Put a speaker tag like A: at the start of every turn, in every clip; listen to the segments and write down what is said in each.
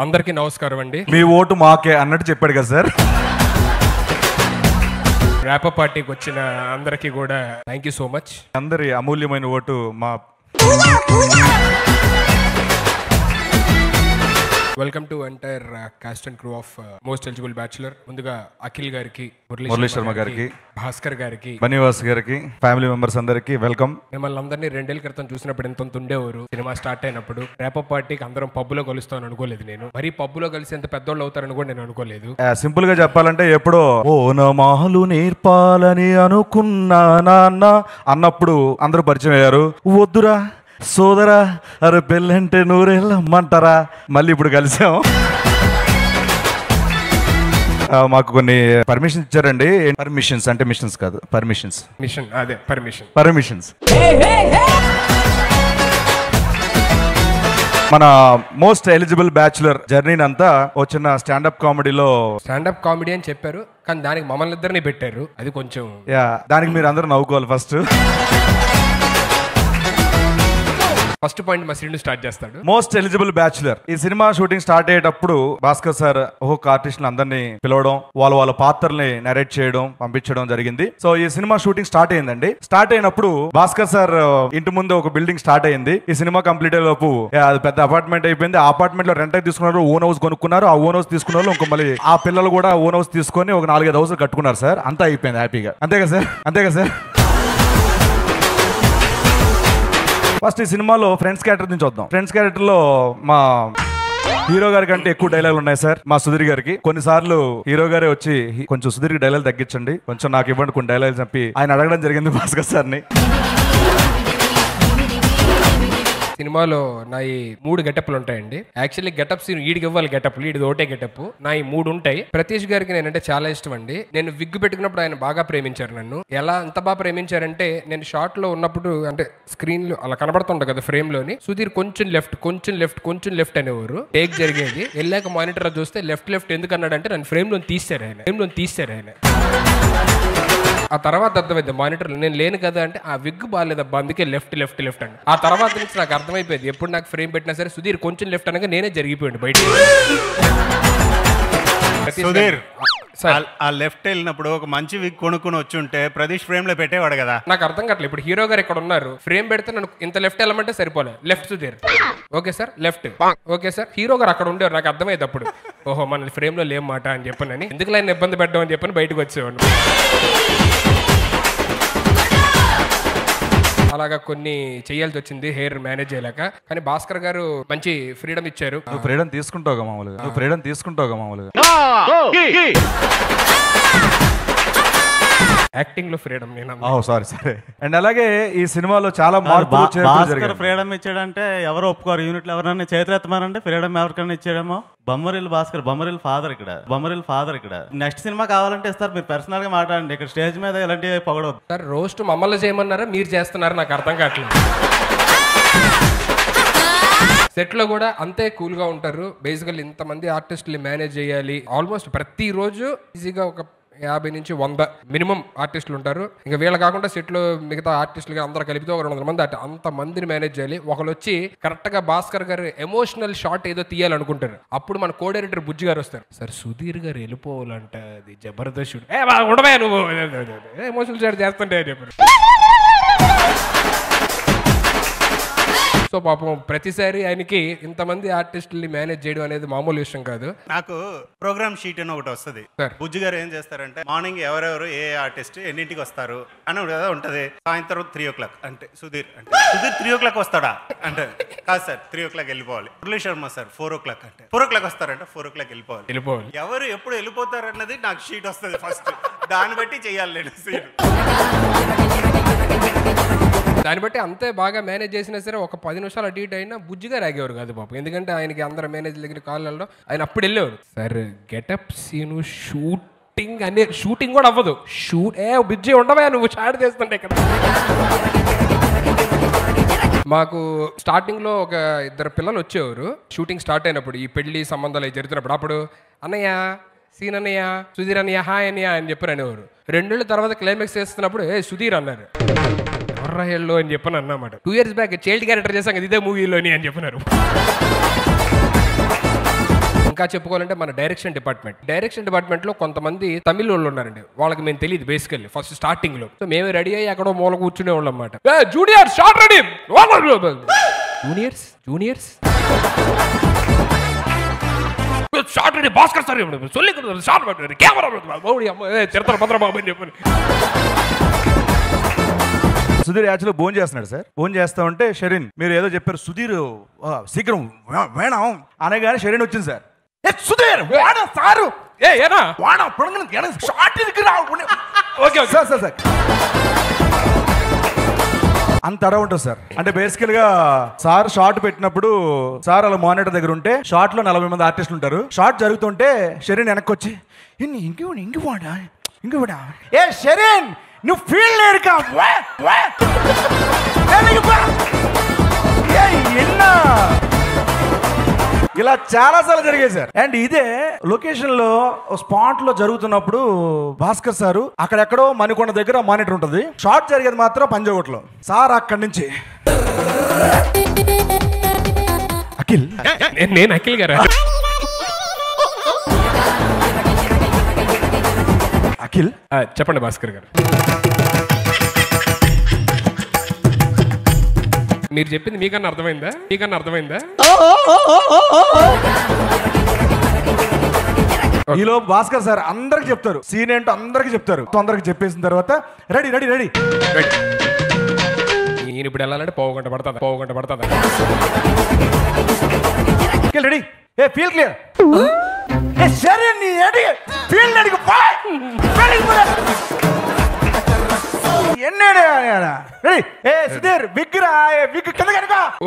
A: అందరికీ నమస్కారం అండి.
B: మీ ఓటు మాకే అన్నట్టు చెప్పాడు కదా సార్.
A: ర్యాప్ పార్టీకి వచ్చిన అందరికీ కూడా థ్యాంక్ యూ సో మచ్.
B: అందరి అమూల్యమైన ఓటు మా
A: welcome to entire cost and crew of most eligible bachelor. ముందుగా అఖిల్ గారికి,
B: మురళీ శర్మ గారికి,
A: భాస్కర్ గారికి,
B: బనివాస్ గారికి, ఫ్యామిలీ మెంబర్స్ అందరికి వెల్కమ్.
A: మిమ్మల్ని అందరినీ 2 ఏళ్ల క్రితం చూసినప్పుడు ఎంత ఉండేవారు. సినిమా స్టార్ట్ అయినప్పుడు ర్యాప్ పార్టీకి అందరం పబ్బులో కలుస్తామని అనుకోలేదు నేను. మరి పబ్బులో కలిసి ఎంత పెద్దోళ్ళు అవుతారని కూడా నేను అనుకోలేదు.
B: సింపుల్ గా చెప్పాలంటే ఎప్పుడో ఓ నమాలు నేర్పాలని అనుకున్నా నాన్న అన్నప్పుడు అందరూ పరిచయం అయ్యారు. వద్దురా సోదరా అరే పెళ్ళంటే నూరేళ్ళమ్మంటారా మళ్ళీ ఇప్పుడు కలిసాం. మాకు కొన్ని పర్మిషన్స్ ఇచ్చారండి. పర్మిషన్స్ అంటే మిషన్స్ కాదు, పర్మిషన్స్.
A: మిషన్ అదే
B: పర్మిషన్స్. మన మోస్ట్ ఎలిజిబుల్ బ్యాచులర్ జర్నీని అంతా వచ్చిన స్టాండప్ కామెడీలో
A: స్టాండప్ కామెడీ అని చెప్పారు, కానీ దానికి మమ్మల్ని ఇద్దరిని పెట్టారు. అది కొంచెం
B: దానికి మీరు అందరూ నవ్వుకోవాలి.
A: ఫస్ట్ పాయింట్ మా శ్రీను స్టార్ట్ చేస్తాడు.
B: Most eligible bachelor. ఈ సినిమా షూటింగ్ స్టార్ట్ అయ్యేటప్పుడు భాస్కర్ సార్ ఒక్కొక్క ఆర్టిస్టులు అందరినీ పిలవడం, వాళ్ళ పాత్రల్ని నరేట్ చేయడం, పంపించడం జరిగింది. సో ఈ సినిమా షూటింగ్ స్టార్ట్ అయిందండి. స్టార్ట్ అయినప్పుడు భాస్కర్ సార్ ఇంటి ముందు ఒక బిల్డింగ్ స్టార్ట్ అయింది. ఈ సినిమా కంప్లీట్ అయ్యే లోపు అది పెద్ద అపార్ట్మెంట్ అయిపోయింది. ఆ అపార్ట్మెంట్ లో రెంట్ తీసుకున్నారు, ఓన్ హౌస్ కొనుక్కున్నారు. ఆ ఓన్ హౌస్ తీసుకున్న వాళ్ళు ఇంకో మళ్ళీ ఆ పిల్లలు కూడా ఓన్ హౌస్ తీసుకొని ఒక 4-5 హౌస్ కట్టుకున్నారు సార్. అంతా అయిపోయింది హ్యాపీగా. అంతేగా సార్. ఫస్ట్ ఈ సినిమాలో ఫ్రెండ్స్ క్యారెక్టర్ నుంచి వద్దాం. ఫ్రెండ్స్ క్యారెక్టర్ లో మా హీరో గారి కంటే ఎక్కువ డైలాగులు ఉన్నాయి సార్ మా సుధీర్ గారికి. కొన్నిసార్లు హీరో గారే వచ్చి కొంచెం సుధీర్ డైలాగ్ తగ్గించండి, కొంచెం నాకు ఇవ్వండి కొన్ని డైలాగ్స్ చెప్పి ఆయన అడగడం జరిగింది భాస్కర్ సార్ని.
A: సినిమాలో నా ఈ 3 గెటప్లు ఉంటాయండి. యాక్చువల్లీ గెటప్స్ ఈడికి ఇవ్వాలి, గెటప్లు ఈడిది ఒకటే గెటప్. నా ఈ 3 ఉంటాయి. ప్రతీష్ గారికి నేనంటే చాలా ఇష్టం అండి. నేను విగ్గు పెట్టుకున్నప్పుడు ఆయన బాగా ప్రేమించారు నన్ను. ఎలా అంత బాగా ప్రేమించారంటే, నేను షార్ట్ లో ఉన్నప్పుడు అంటే స్క్రీన్ లో అలా కనబడుతుంటా కదా ఫ్రేమ్ లోని, సుధీర్ కొంచెం లెఫ్ట్ అనేవారు. టేక్ జరిగేది. వెళ్ళాక మానిటర్ చూస్తే లెఫ్ట్ ఎందుకు అన్నాడంటే నన్ను ఫ్రేమ్ లో తీశారు ఆయన. ఆ తర్వాత అర్థమైంది మానిటర్లో నేను లేను కదా అంటే, ఆ విగ్ బాగాలేదబ్బా అందుకే లెఫ్ట్ అండి. ఆ తర్వాత నుంచి నాకు అర్థమైపోయింది, ఎప్పుడు నాకు ఫ్రేమ్ పెట్టినా సరే సుధీర్ కొంచెం లెఫ్ట్ అనగా నేనే జరిగిపోయాడు బయట.
C: సుధీర్ ఆ లెఫ్ట్ వెళ్ళినప్పుడు ఒక మంచి విగ్ కొనుక్కుని వచ్చి ఉంటే ప్రదీష్ ఫ్రేమ్ లో పెట్టేవాడు కదా.
A: నాకు అర్థం కావట్లేదు. ఇప్పుడు హీరో గారు ఇక్కడ ఉన్నారు, ఫ్రేమ్ పెడితే నన్ను ఇంత లెఫ్ట్ వెళ్ళమంటే సరిపోలే. Left Sudheer, okay sir, left okay sir. Hero గారు అక్కడ ఉండేవారు. నాకు అర్థమైంది అప్పుడు, ఓహో మన ఫ్రేమ్ లో లేం మాట అని చెప్పనని, ఎందుకు లైన్ ఇబ్బంది పెట్టడం అని చెప్పని బయటకు వచ్చేవాడు. అలాగా కొన్ని చేయాల్సి వచ్చింది హెయిర్ మేనేజ్ చేయలేక. కానీ భాస్కర్ గారు మంచి ఫ్రీడమ్ ఇచ్చారు.
B: నువ్వు ఫ్రీడమ్ తీసుకుంటావుగా మామూలుగా.
A: యాక్టింగ్ లో ఫ్రీడమ్ నేను.
B: సారీ. అండ్ అలాగే ఈ సినిమాలో చాలా మార్పులు
C: ఫ్రీడమ్ ఇచ్చాడంటే ఎవరు ఒప్పుకోరు. యూనిట్లు ఎవరైనా చేతులు ఎత్తమారంటే ఫ్రీడమ్ ఎవరికైనా ఇచ్చాడేమో. బొమ్మరిల్ భాస్కర్, బొమ్మరిల్ ఫాదర్ ఇక్కడ. నెక్స్ట్ సినిమా కావాలంటే ఇస్తారు, మీరు పర్సనల్ గా మాట్లాడండి. ఇక్కడ స్టేజ్ మీద ఇలాంటివి పొగడవద్దు
A: సార్. రోస్ట్ మమ్మల్ని చేయమన్నారా మీరు చేస్తున్నారా నాకు అర్థం కావట్లేదు. సెట్ లో కూడా అంతే కూల్ గా ఉంటారు. బేసికల్ ఇంతమంది ఆర్టిస్టులు మేనేజ్ చేయాలి. ఆల్మోస్ట్ ప్రతిరోజు ఈజీగా ఒక 50 నుంచి 100 మినిమం ఆర్టిస్టులు ఉంటారు. ఇంకా వీళ్ళ కాకుండా సెట్ లో మిగతా ఆర్టిస్టులు అందరూ కలిపితే ఒక 200 మంది. అంత మందిని మేనేజ్ చేయాలి. ఒకళ్ళు వచ్చి కరెక్ట్ గా భాస్కర్ గారు ఎమోషనల్ షాట్ ఏదో తీయాలనుకుంటారు. అప్పుడు మన కో డైరెక్టర్ బుజ్జి గారు వస్తారు. సార్ సుధీర్ గారు వెళ్ళిపోవాలంట, అది జబర్దస్త్ షూట్. ఉండవా నువ్వు ఎమోషనల్ షాట్ చేస్తుంటే అని చెప్పారు. సో పాపం ప్రతిసారి ఆయనకి ఇంతమంది ఆర్టిస్టుల్ని మేనేజ్ చేయడం అనేది మామూలు విషయం కాదు.
C: నాకు ప్రోగ్రామ్ షీట్ అని ఒకటి వస్తుంది. బుజ్జి గారు ఏం చేస్తారంటే, మార్నింగ్ ఎవరెవరు ఏ ఆర్టిస్ట్ ఎన్నింటికి వస్తారు అని ఉంటది. సాయంత్రం 3 o'clock అంటే సుధీర్ 3 o'clock వస్తాడా అంటే, కాదు సార్ 3 o'clock వెళ్ళిపోవాలి. మురళీ శర్మ సార్ 4 o'clock అంటే 4 o'clock వస్తారంటే 4 o'clock వెళ్ళిపోవాలి. ఎవరు ఎప్పుడు వెళ్ళిపోతారు అన్నది నాకు షీట్ వస్తుంది ఫస్ట్. దాన్ని బట్టి చెయ్యాలి నేను సీన్.
A: దాన్ని బట్టి అంతే బాగా మేనేజ్ చేసినా సరే ఒక 10 నిమిషాలు అటు ఇటు అయినా బుజ్జిగా రాగేవారు కాదు పాపం. ఎందుకంటే ఆయనకి అందరు మేనేజ్ దగ్గర కాళ్ళలో ఆయన అప్పుడు వెళ్ళేవారు. సార్ గెటప్ సీను షూటింగ్ కూడా అవ్వదు. బుజ్జి ఉండవా నువ్వు షాట్ చేస్తుంటే ఇక్కడ. మాకు స్టార్టింగ్ లో ఒక 2 పిల్లలు వచ్చేవారు షూటింగ్ స్టార్ట్ అయినప్పుడు. ఈ పెళ్లి సంబంధాలు జరుగుతున్నప్పుడు అప్పుడు అన్నయ్య సీన్ అన్నయ్య, సుధీర్ అన్నయ్య, హాయ్ అన్నయ్య అని చెప్పారు అనేవారు. 2 ఏళ్ళ తర్వాత క్లైమాక్స్ చేస్తున్నప్పుడు సుధీర్ అన్నారు. ఎర్రహెల్లో అని చెప్పని అన్నమాట. 2 years బ్యాక్ చైల్డ్ క్యారెక్టర్ చేసాం కదా ఇదే మూవీలోని అని చెప్పినారు. ఇంకా చెప్పుకోవాలంటే మన డైరెక్షన్ డిపార్ట్మెంట్ లో కొంతమంది తమిళ వాళ్ళు ఉన్నారండి. వాళ్ళకి మేము తెలియదు బేసికల్లీ ఫస్ట్ స్టార్టింగ్ లో. సో మేమే రెడీ అయ్యి ఎక్కడో మూల కూర్చునే వాళ్ళం అన్నమాట. Junior shot ready, juniors shot ready Bhaskar sir shot camera తిరుతల భద్రబాబు అని చెప్పి.
B: సుధీర్ యాక్చువల్గా భోజనం చేస్తున్నాడు సార్. భోజనం చేస్తా ఉంటే షరీన్ మీరు ఏదో చెప్పారు సుధీర్ శీఘ్రం వేణం అనగానే షరీన్ వచ్చింది సార్. సుధీర్ సారు సార్ అంత అడవ ఉంటుంది సార్. అంటే బేసికల్ గా సార్ షార్ట్ పెట్టినప్పుడు సార్ అలా మానిటర్ దగ్గర ఉంటే షార్ట్ లో 40 మంది ఆర్టిస్టులు ఉంటారు. షార్ట్ జరుగుతుంటే షరీన్ వెనక్కి వచ్చి ఇంకోడా ఏ షరీన్ నువ్వు ఫీల్డ్ లేరుకా ఇలా చాలా సార్లు జరిగాయి సార్. అండ్ ఇదే లొకేషన్ లో స్పాట్ లో జరుగుతున్నప్పుడు భాస్కర్ సారు అక్కడెక్కడో మణికొండ దగ్గర మానిటర్ ఉంటుంది. షార్ట్ జరిగేది మాత్రం పంజాగుట్లో. సార్ అక్కడి నుంచి అఖిల్
A: నేను అఖిల్ గారు
B: అఖిల్
A: చెప్పండి భాస్కర్ గారు. మీరు చెప్పింది మీకన్నా అర్థమైందా?
B: ఈలో భాస్కర్ సార్ అందరికి చెప్తారు సీన్ ఏంటో అందరికి చెప్తారు. అందరికి చెప్పేసిన తర్వాత రెడీ
A: నేను ఇప్పుడు వెళ్ళాలంటే పావు గంట పడుతుంది.
B: రెడీ ఏ ఫీల్ క్లియర్ సరే నీ ఫీల్డ్ అడిగి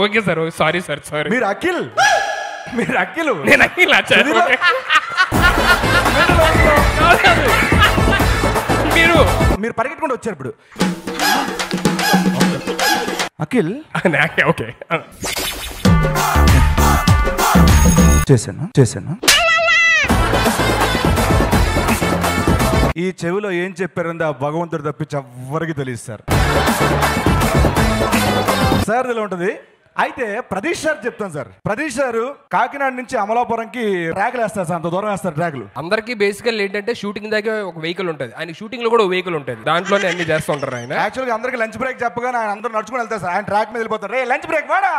A: okay sir sorry sir sorry.
B: మీరు అఖిల్
A: నేను అఖిల్
B: మీరు పరిగెట్టుకుంటూ వచ్చారు ఇప్పుడు. అఖిల్
A: ఓకే
B: చేశాను. ఈ చెవిలో ఏం చెప్పారంటే ఆ భగవంతుడు తప్పించి ఎవ్వరికి తెలియదు సార్. సార్ ఇలా ఉంటుంది. అయితే ప్రదీష్ సార్ చెప్తాను సార్. ప్రదీష్ సార్ కాకినాడ నుంచి అమలాపురంకి ట్రాక్లు వేస్తారు సార్. అంత దూరం వేస్తారు ట్రాక్లు.
A: అందరికి బేసికల్ ఏంటంటే షూటింగ్ దగ్గర ఒక వెహికల్ ఉంటుంది. ఆయన షూటింగ్ లో కూడా ఒక వెహికల్ ఉంటుంది. దాంట్లోనే అన్ని చేస్తూ ఉంటారు ఆయన.
B: యాక్చువల్గా అందరికి లంచ్ బ్రేక్ చెప్పగానే ఆయన అందరూ నడుచుకుని వెళ్తారు సార్. ఆయన ట్రాక్ మీద వెళ్ళిపోతారు. రే లంచ్ బ్రేక్ వాడా.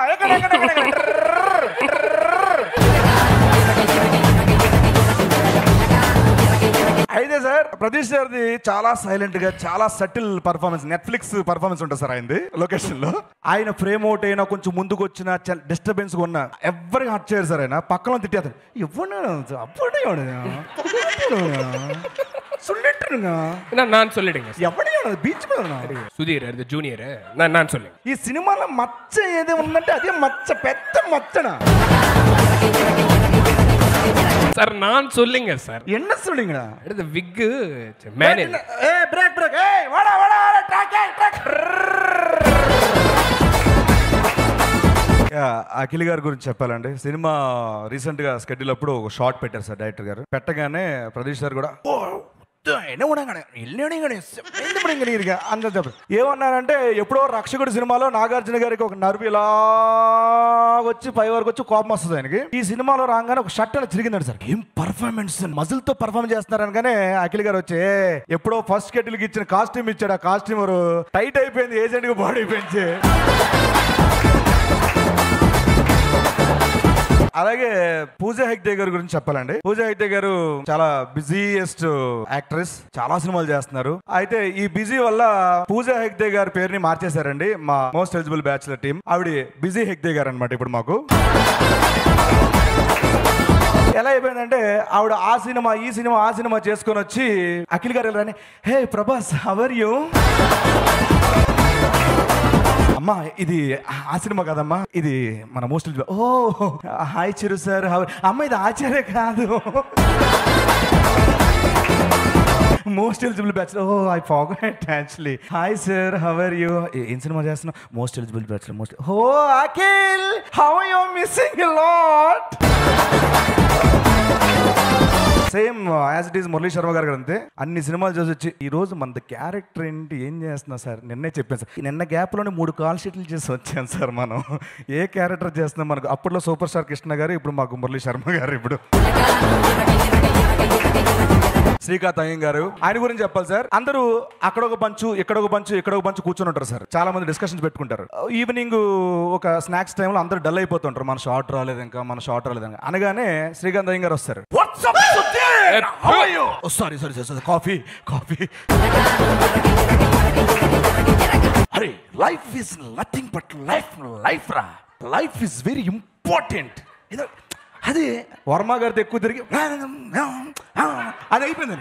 B: అయితే సార్ ప్రదీష్ సార్ది చాలా సైలెంట్ గా చాలా సటిల్ పర్ఫార్మెన్స్, నెట్ఫ్లిక్స్ పర్ఫార్మెన్స్ ఉంటుంది సార్ ఆయనది లొకేషన్ లో. ఆయన ఫ్రేమ్ అవుట్ అయినా కొంచెం ముందుకు వచ్చిన డిస్టర్బెన్స్ ఉన్నా ఎవరికి హర్ట్ చేయరు సార్. ఆయన పక్కన తిట్టేస్తారు. ఈ సినిమాలో మచ్చ ఏది ఉందంటే అదే మచ్చ, పెద్ద మచ్చన
A: సార్. நான் சொல்லுங்க சார்.
B: என்ன சொல்லுங்கடா?
A: இது விக் மேனேஜ்.
B: ஏய் பிரேக் ஏய் வாடா ட்ராக். అఖిల్ గారి గురించి చెప్పాలండి. సినిమా రీసెంట్ గా స్కెడ్యూల్ అప్పుడు ఒక షార్ట్ పెట్టారు సార్ డైరెక్టర్ గారు. పెట్టగానే ప్రదీష్ సార్ కూడా ఏమన్నారంటే ఎప్పుడో రక్షకుడి సినిమాలో నాగార్జున గారికి ఒక నర్వ్ ఇలా వచ్చి పై వరకు వచ్చి కోపం వస్తుంది ఆయనకి. ఈ సినిమాలో రాగానే ఒక షర్ట్ అలా చిరిగిందండి సార్. ఏం పర్ఫార్మెన్స్, మజిల్ తో పర్ఫార్మ్ చేస్తున్నారు అనగానే అఖిల్ గారు వచ్చి ఎప్పుడో ఫస్ట్ షెడ్యూల్ కి ఇచ్చిన కాస్ట్యూమ్ ఇచ్చాడు. ఆ కాస్ట్యూమర్ టైట్ అయిపోయింది, ఏజెంట్ కి బాడీ పెంచి. అలాగే పూజా హెగ్డే గారి గురించి చెప్పాలండి. పూజా హెగ్డే గారు చాలా బిజీయెస్ట్ యాక్ట్రెస్, చాలా సినిమాలు చేస్తున్నారు. అయితే ఈ బిజీ వల్ల పూజా హెగ్డే గారి పేరుని మార్చేశారండి మా మోస్ట్ ఎలిజిబుల్ బ్యాచులర్ టీం. ఆవిడ బిజీ హెగ్డే గారు అనమాట ఇప్పుడు మాకు. ఎలా అయిపోయిందంటే ఆవిడ ఆ సినిమా ఆ సినిమా చేసుకొని వచ్చి అఖిల్ గారు రాని, hey Prabhas how are you? అమ్మా ఇది ఆ సినిమా కాదమ్మా, ఇది మన most. Oh hi Chiru sir. అమ్మ ఇది ఆచార్య కాదు, most eligible bachelor. Oh I forgot actually. Hi sir how are you? ఏం సినిమా చేస్తున్నావు? Most eligible bachelor. Most. Oh Akhil how are you missing a lot. Same as it is Murali Sharma garu అంతే. అన్ని సినిమాలు చూసి వచ్చి ఈ రోజు మన క్యారెక్టర్ ఏంటి, ఏం చేస్తున్నా సార్, నిన్నే చెప్పాను సార్, నిన్న గ్యాప్ లోనే 3 కాల్ షీట్లు చేసి వచ్చాను సార్. మనం ఏ క్యారెక్టర్ చేస్తున్నాం, మనకు అప్పట్లో సూపర్ స్టార్ కృష్ణ గారు, ఇప్పుడు మాకు మురళీ శర్మ గారు, ఇప్పుడు శ్రీకాంత్ అయ్యం గారు. ఆయన గురించి చెప్పాలి సార్. అందరూ అక్కడ ఒక పంచు, ఇక్కడ ఒక పంచు, ఇక్కడ ఒక పంచు కూర్చొని ఉంటారు సార్. చాలా మంది డిస్కషన్స్ పెట్టుకుంటారు. ఈవినింగ్ ఒక స్నాక్స్ టైంలో అందరూ డల్ అయిపోతుంటారు. మన షార్ట్ రాలేదు ఇంకా, మన షార్ట్ రాలేదు ఇంకా అనగానే శ్రీకాంత్ అయ్యం గారు వస్తారు. Sorry sorry sir, coffee coffee. అరే life is nothing but life రా, లైఫ్ ఇస్ వెరీ ఇంపార్టెంట్. అది వర్మ గారితో ఎక్కువ తిరిగి అది అయిపోయింది.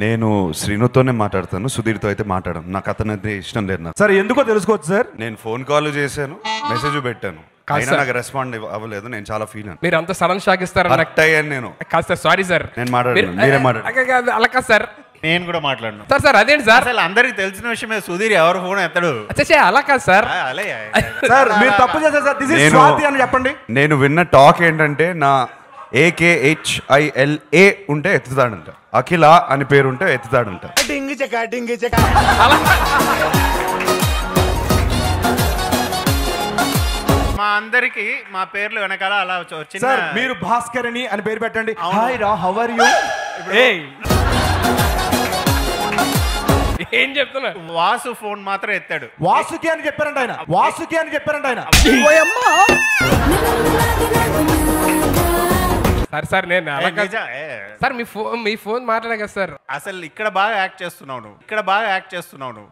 D: నేను శ్రీనుతోనే మాట్లాడతాను, సుధీర్తో అయితే మాట్లాడను. నాకు అతనైతే ఇష్టం లేదు. నాకు
B: సార్ ఎందుకో తెలుసుకోవచ్చు సార్.
D: నేను ఫోన్ కాల్ చేశాను, మెసేజ్ పెట్టాను, అయినా నాకు రెస్పాండ్ అవ్వలేదు. నేను చాలా ఫీల్ అయ్యాను.
A: మీరు అంత సడన్ షాక్ ఇస్తారని
D: కరెక్ట్ అయ్యాను నేను.
A: కాదు సార్, సారీ సార్.
D: నేను మాట్లాడాను, మీరే మాట్లాడారు.
A: అలా కాదు సార్,
C: నేను కూడా మాట్లాడను
A: సార్. సార్ అదేంటి సార్,
C: అసలు అందరికి తెలిసిన విషయమే సుధీర్ ఎవరు ఫోన్ ఎత్తడు.
A: అలా కాదు సార్.
C: అలే
B: సార్ మీరు తప్పు చేశారు సార్. దిస్ ఇస్ స్వాతి అని చెప్పండి.
D: నేను విన్న టాక్ ఏంటంటే నా AKHILA ఉంటే ఎత్తుతాడంట, అఖిల అని పేరు ఉంటే ఎత్తుతాడంట.
C: మా అందరికి మా పేర్లు వెనకాల అలా వచ్చింది
B: సార్. మీరు భాస్కర్ అని పేరు పెట్టండి. హాయ్ రా, హౌ ఆర్ యు?
A: ఏం చెప్తున్నా,
C: వాసు ఫోన్ మాత్రం ఎత్తాడు.
B: వాసుకి అని చెప్పారంట ఆయన, వాసుకి అని చెప్పారంట ఆయన.
A: సార్ సార్ నేను సార్ మీ ఫోన్ మాట్లాడే కదా సార్.
C: అసలు ఇక్కడ బాగా యాక్ట్ చేస్తున్నావు నువ్వు, ఇక్కడ బాగా యాక్ట్ చేస్తున్నావు నువ్వు.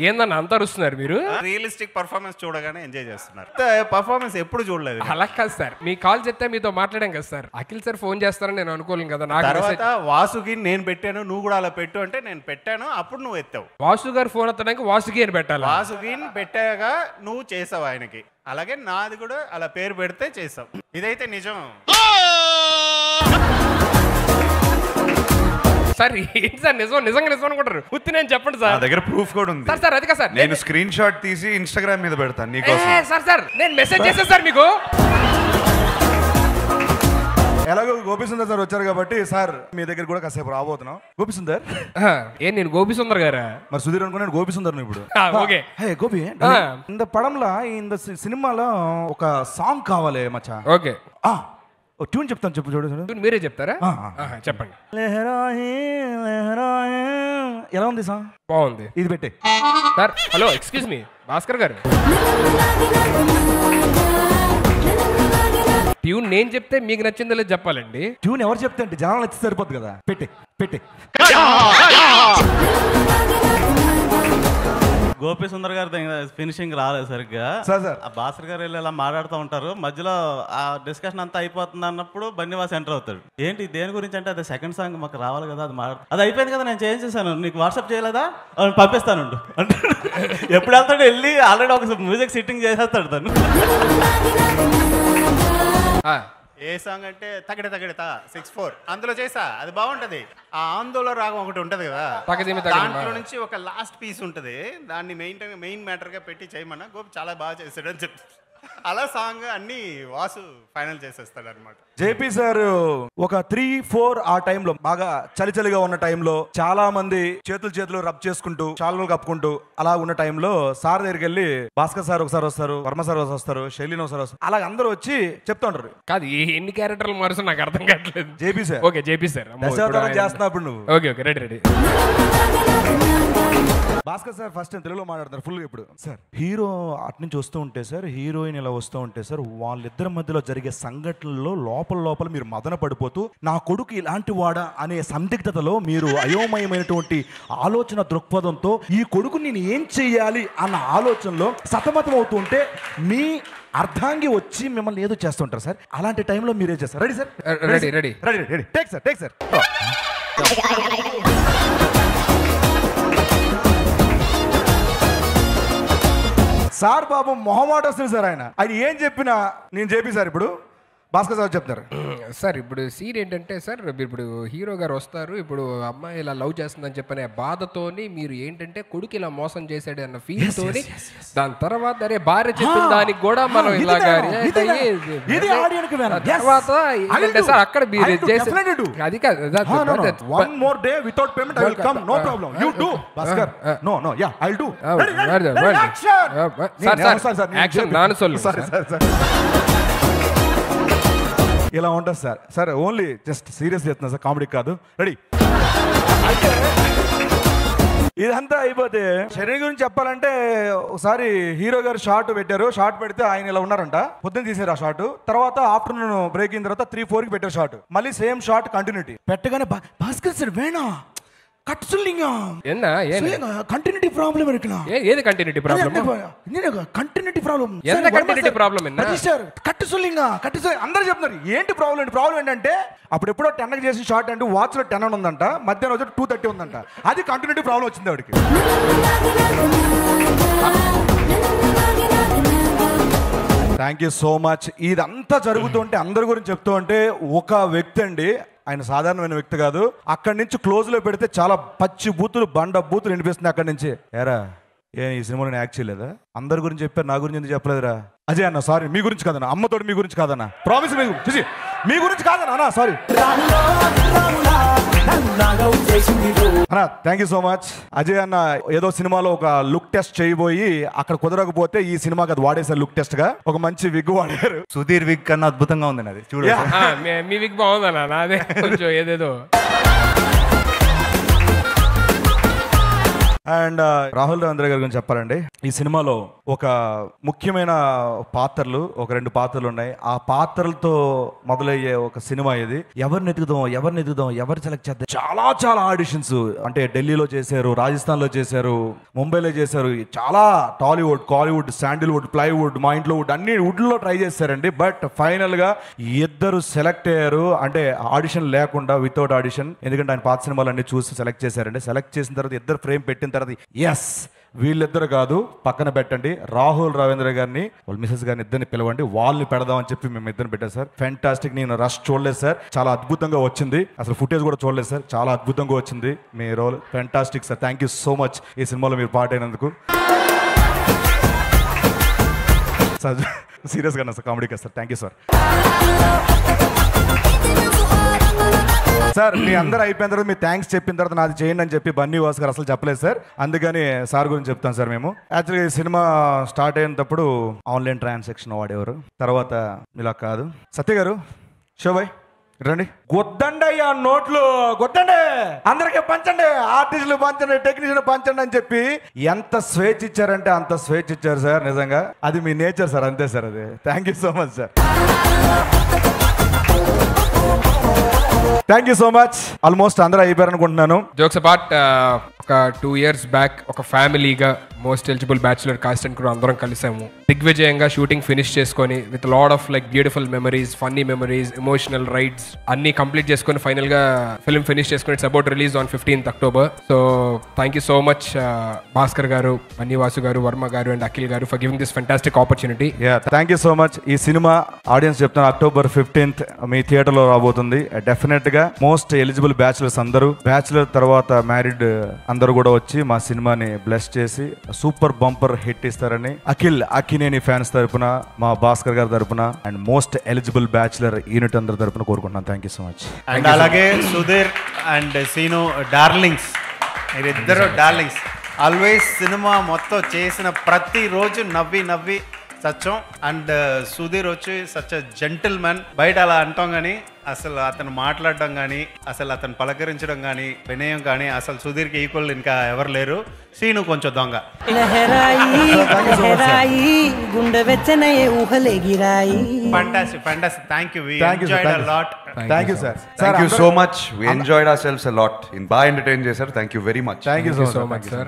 A: ఏందన్న అంత అరుస్తున్నారు మీరు?
C: రియలిస్టిక్ పర్ఫార్మెన్స్ చూడగానే ఎంజాయ్ చేస్తున్నారు. పర్ఫార్మెన్స్ ఎప్పుడు చూడలేదు.
A: అలా కాదు సార్, మీ కాల్ చెప్తే మీతో మాట్లాడాం కదా సార్. అఖిల్ సార్ ఫోన్ చేస్తారని నేను అనుకోలేను కదా. నాకు
C: తర్వాత వాసుకి నేను పెట్టాను, నువ్వు కూడా అలా పెట్టు అంటే నేను పెట్టాను, అప్పుడు నువ్వు ఎత్తావు.
A: వాసు గారు ఫోన్ ఎత్తడానికి వాసుకి అని పెట్టాలి.
C: వాసుకి పెట్టాక నువ్వు చేసావు ఆయనకి. అలాగే నాది కూడా అలా పేరు పెడితే చేసావు. ఇదైతే నిజం
A: సార్. ఏంటి సార్ నిజంగా నిజం అనుకుంటారు? ఉత్తి నేను చెప్పండి సార్.
D: నా దగ్గర ప్రూఫ్ కూడా ఉంది
A: సార్. సార్ అది కదా సార్,
D: నేను స్క్రీన్ షాట్ తీసి ఇన్స్టాగ్రామ్ మీద పెడతాను నీకోసం.
A: సార్ నేను మెసేజ్ చేశాను సార్ మీకు.
B: ఎలాగో గోపిసుందర్ సార్ వచ్చారు కాబట్టి సార్ మీ దగ్గర కూడా కాసేపు రాబోతున్నాం. గోపిసుందర్
A: నేను గోపిసుందర్ గారా?
B: మరి సుధీర్ అనుకున్నాను గోపిసుందర్ ఇప్పుడు.
A: ఓకే
B: గోపి, இந்த పడంలో இந்த సినిమాలో ఒక సాంగ్ కావాలి మచ్చా.
A: ఓకే
B: ట్యూన్ చెప్తాను, చెప్పు చూడు.
A: మీరే చెప్తారా? చెప్పండి.
B: ఎలా ఉంది సాంగ్?
A: బాగుంది.
B: ఇది పెట్టే
A: sir. Hello, excuse me Bhaskar గారు. ట్యూన్ నేను చెప్తే మీకు నచ్చిందో లేదు చెప్పాలండి.
B: ట్యూన్ ఎవరు చెప్తే అంటే జనాలు నచ్చి సరిపోద్ది కదా. పెట్టే పెట్టే.
E: గోపి సుందర్ గారి ఫినిషింగ్ రాలేదు సరిగ్గా. ఆ భాస్కర్ గారు వెళ్ళి ఇలా మాట్లాడుతూ ఉంటారు, మధ్యలో ఆ డిస్కషన్ అంతా అయిపోతుంది అన్నప్పుడు బన్నివాస్ ఎంటర్ అవుతాడు. ఏంటి దేని గురించి అంటే అది సెకండ్ సాంగ్ మాకు రావాలి కదా, అది అయిపోయింది కదా, నేను చేంజ్ చేశాను, నీకు వాట్సాప్ చేయలేదా, పంపిస్తాను అంటే ఎప్పుడు వెళ్తాడు, వెళ్ళి ఆల్రెడీ ఒక మ్యూజిక్ సిట్టింగ్ చేసేస్తాడు తను.
C: ఏ సాంగ్ అంటే తగడ తగడతా 64 అందులో చేసా, అది బాగుంటది. ఆ ఆందోళన రాగం ఒకటి ఉంటది కదా, దాంట్లో నుంచి ఒక లాస్ట్ పీస్ ఉంటది, దాన్ని మెయిన్ మ్యాటర్ గా పెట్టి చేయమన్నా గోపి చాలా బాగా చేశాడు అని చెప్తాడు. అలా సాంగ్ అన్ని వాసు ఫైనల్ చేసేస్తాడు అనమాట.
B: జేపీ సార్ ఒక 3-4 ఆ టైంలో బాగా చలిగా ఉన్న టైంలో చాలా మంది చేతులు రబ్ చేసుకుంటూ చాలు కప్పుకుంటూ అలా ఉన్న టైంలో సార్ దగ్గరికి వెళ్ళి భాస్కర్ సార్ ఒకసారి వస్తారు, వర్మ సార్ వస్తారు, శైలిని ఒకసారి వస్తారు, అలా అందరూ వచ్చి చెప్తా ఉంటారు.
A: కాదు ఎన్ని క్యారెక్టర్లు మారుస్తా నాకు అర్థం కావట్లేదు.
B: JP sir.
A: Okay JP sir
B: చేస్తున్నప్పుడు నువ్వు
A: okay ready.
B: Bhaskar sir first తెలుగులో మాట్లాడతారు ఫుల్. ఇప్పుడు సార్ హీరో అటు నుంచి వస్తూ ఉంటే సార్, హీరోయిన్ ఇలా వస్తూ ఉంటే సార్, వాళ్ళిద్దరి మధ్యలో జరిగే సంఘటనల్లో లోపల మీరు మదన పడిపోతూ నా కొడుకు ఇలాంటి వాడా అనే సందిగ్ధతలో మీరు అయోమయమైనటువంటి ఆలోచన దృక్పథంతో ఈ కొడుకు నేను ఏం చెయ్యాలి అన్న ఆలోచనలో సతమతం అవుతూ ఉంటే మీ అర్ధాంగి వచ్చి మిమ్మల్ని ఏదో చేస్తుంటారు సార్. అలాంటి టైంలో మీరేం చేస్తారు? Ready sir? Ready. Take sir. Sir పాపం మొహమాట వస్తుంది సార్. ఆయన ఏం చెప్పినా నేను చెప్పి సార్ ఇప్పుడు భాస్కర్ సార్ చెప్తారు.
A: సార్ ఇప్పుడు సీన్ ఏంటంటే సార్ ఇప్పుడు హీరో గారు వస్తారు, ఇప్పుడు అమ్మాయి ఇలా లవ్ చేస్తుందని చెప్పనే బాధతోని మీరు ఏంటంటే కొడుకు ఇలా మోసం చేశాడు అన్న ఫీల్ తోని దాని తర్వాత అరే భార్య చెప్పిన దానికి కూడా మనం ఇలాగా తర్వాత ఏంటంటే సార్ అక్కడ మీరు అది కాదు
B: one more day without payment I will come, no problem, you do Bhaskar, no yeah I'll do.
A: Action నాను సొల్లు
B: ఇలా ఉంటుంది sir. Sir only just serious చేస్తున్నా సార్, కామెడీ కాదు. రెడీ. ఇదంతా అయిపోతే శరీరం గురించి చెప్పాలంటే ఒకసారి హీరో గారు షార్ట్ పెట్టారు. షార్ట్ పెడితే ఆయన ఇలా ఉన్నారంట, పొద్దున్న తీసారు ఆ షార్ట్. తర్వాత ఆఫ్టర్నూన్ బ్రేక్ అయిన తర్వాత 3-4కి పెట్టారు షార్ట్. మళ్ళీ సేమ్ షార్ట్ కంటిన్యూటీ పెట్టగానే భాస్కర్ సార్ వేణా கட் சொல்லிங்க
A: என்ன
B: சொல்லுங்க కంటిన్యూటీ ప్రాబ్లం இருக்குனா
A: ఏది కంటిన్యూటీ ప్రాబ్లం
B: నేను కంటిన్యూటీ ప్రాబ్లం
A: ఎంత కంటిన్యూటీ ప్రాబ్లం என்ன
B: సార్ కట్ சொல்லிங்க కట్ అందరూ చెప్తున్నారు ఏంటి ప్రాబ్లం ఏంటంటే అప్పుడు ఎప్పుడో 10కి చేసి షార్ట్ అంటే వాచ్ లో 10 ఉందంట, మధ్యాహ్నం వచ్చి 2:30 ఉందంట. అది కంటిన్యూటీ ప్రాబ్లం వచ్చింది ఆవిడకి. Thank you so much. ఇదంతా జరుగుతుంటే అందరి గురించి చెప్తూ ఉంటే ఒక వ్యక్తి అండి, ఆయన సాధారణమైన వ్యక్తి కాదు. అక్కడి నుంచి క్లోజ్ లో పెడితే చాలా పచ్చి బూతులు బండ బూతులు వినిపిస్తుంది అక్కడి నుంచి. ఏరా ఈ సినిమాలో నేను యాక్ట్ చేయలేదా? అందరి గురించి చెప్పారు, నా గురించి ఎందుకు చెప్పలేదురా? అజయ్ అన్న సారీ, మీ గురించి కాదన్నా, అమ్మతోటి మీ గురించి కాదన్నా, ప్రామిస్ మీ గురించి కాదన్నా, సారీ అన్నా. Thank you so much. Ajay అన్న ఏదో సినిమాలో ఒక లుక్ టెస్ట్ చేయబోయి అక్కడ కుదరకపోతే ఈ సినిమాకి అది వాడేసారు లుక్ టెస్ట్ గా. ఒక మంచి విగ్ వాడారు.
C: సుధీర్ విగ్ కన్నా అద్భుతంగా ఉంది అది చూడండి.
A: మీ విగ్ బాగుందన్నా, నాదే కొంచెం ఏదేదో.
B: అండ్ రాహుల్ రవీంద్ర గారి గురించి చెప్పాలండి. ఈ సినిమాలో ఒక ముఖ్యమైన పాత్రలు, ఒక 2 పాత్రలు ఉన్నాయి. ఆ పాత్రలతో మొదలయ్యే ఒక సినిమా ఇది. ఎవరిని ఎదుగుదాం ఎవరు సెలెక్ట్ చేద్దాం, చాలా ఆడిషన్స్. అంటే ఢిల్లీలో చేశారు, రాజస్థాన్ లో చేశారు, ముంబైలో చేశారు, చాలా టాలీవుడ్, కాలీవుడ్, శాండిల్వుడ్, ప్లైవుడ్, మా ఇంట్లో వుడ్, అన్ని వుడ్లో ట్రై చేశారండి. బట్ ఫైనల్ గా ఇద్దరు సెలెక్ట్ అయ్యారు. అంటే ఆడిషన్ లేకుండా, వితౌట్ ఆడిషన్. ఎందుకంటే ఆయన పాత సినిమాలన్నీ చూసి సెలెక్ట్ చేశారండి. సెలెక్ట్ చేసిన తర్వాత ఇద్దరు ఫ్రేమ్ పెట్టిన తర్వాత ఎస్ వీళ్ళిద్దరు కాదు పక్కన పెట్టండి, రాహుల్ రవీంద్ర గారిని వాళ్ళ మిసెస్ గారిని ఇద్దరిని పిలవండి, వాళ్ళని పెడదామని చెప్పి మేము ఇద్దరిని పెట్టాం సార్. ఫ్యాంటాస్టిక్. నేను రష్ చూడలేదు సార్, చాలా అద్భుతంగా వచ్చింది. అసలు ఫుటేజ్ కూడా చూడలేదు సార్, చాలా అద్భుతంగా వచ్చింది మీ role. Fantastic sir. Thank you so much ఈ సినిమాలో మీరు పార్ట్ అయినందుకు. సార్ సీరియస్గా సార్, కామెడీగా sir. Thank you sir. Sir మీ అందరూ అయిపోయిన తర్వాత మీ థ్యాంక్స్ చెప్పిన తర్వాత నాది చేయండి అని చెప్పి బన్నీ వాస్ గారు అసలు చెప్పలేదు సార్. అందుకని సార్ గురించి చెప్తాను సార్. మేము యాక్చువల్గా ఈ సినిమా స్టార్ట్ అయినప్పుడు ఆన్లైన్ ట్రాన్సాక్షన్ వాడేవారు, తర్వాత ఇలా కాదు. సత్య గారు, శోభాయ్ రండి. గొద్దండి అయ్యా నోట్లు, గొద్దండి, అందరికీ పంచండి, ఆర్టిస్టులు పంచండి, టెక్నీషియన్ పంచండి అని చెప్పి ఎంత స్వేచ్ఛ ఇచ్చారంటే అంత స్వేచ్ఛ ఇచ్చారు సార్. నిజంగా అది మీ నేచర్ సార్, అంతే సార్. అది thank you so much sir. Thank you so much. Almost అందరూ అయిపోయారు అనుకుంటున్నాను.
A: జోక్స్ అపార్ట్, ఒక 2 years బ్యాక్ ఒక ఫ్యామిలీగా most eligible bachelor cast and crew అందరం కలిసాము. దిగ్విజయంగా షూటింగ్ ఫినిష్ చేసుకొని with lot of like beautiful memories, funny memories, emotional rides అన్ని కంప్లీట్ చేసుకొని ఫైనల్ గా ఫిల్మ్ ఫినిష్ చేసుకొని it's about release on 15th October. So thank you so much Bhaskar గారు, బన్నీవాసు గారు, వర్మ గారు అండ్ అఖిల్ గారు for giving this fantastic opportunity.
B: Thank you so much. ఈ సినిమా ఆడియన్స్ చెప్తాను October 15th మీ థియేటర్ లో రాబోతుంది. డెఫినెట్ గా మోస్ట్ ఎలిజిబుల్ బ్యాచులర్స్ అందరూ, బ్యాచులర్ తర్వాత మ్యారీడ్ అందరూ కూడా వచ్చి మా సినిమాని బ్లెస్ చేసి సూపర్ బంపర్ హిట్ ఇస్తారని అక్కినేని ఫ్యాన్స్ తరపున, మా భాస్కర్ గారి తరపున and most eligible bachelor unit అందరి తరపున కోరుకుంటున్నాను. Thank you so much.
C: And అలాగే సుధీర్ అండ్ సీను డార్లింగ్స్, మీరిద్దరు డార్లింగ్స్. ఆల్వేస్ సినిమా మొత్తం చేసిన ప్రతిరోజు నవ్వి సత్యం. అండ్ సుధీర్ వచ్చి సచ్ జెంటిల్ మ్యాన్. బయట అలా అంటాం కానీ అసలు అతను మాట్లాడడం కానీ, అసలు అతను పలకరించడం కానీ, వినయం కానీ అసలు సుధీర్కి ఈక్వల్ ఇంకా ఎవరు లేరు. సీను కొంచెం దొంగ. Fantastic. Thank you. We enjoyed a lot.
B: Thank you, sir.
D: Thank you so much. We enjoyed ourselves a lot. In Ba entertain చేశారు. Thank you very much.
B: Thank you so much, sir.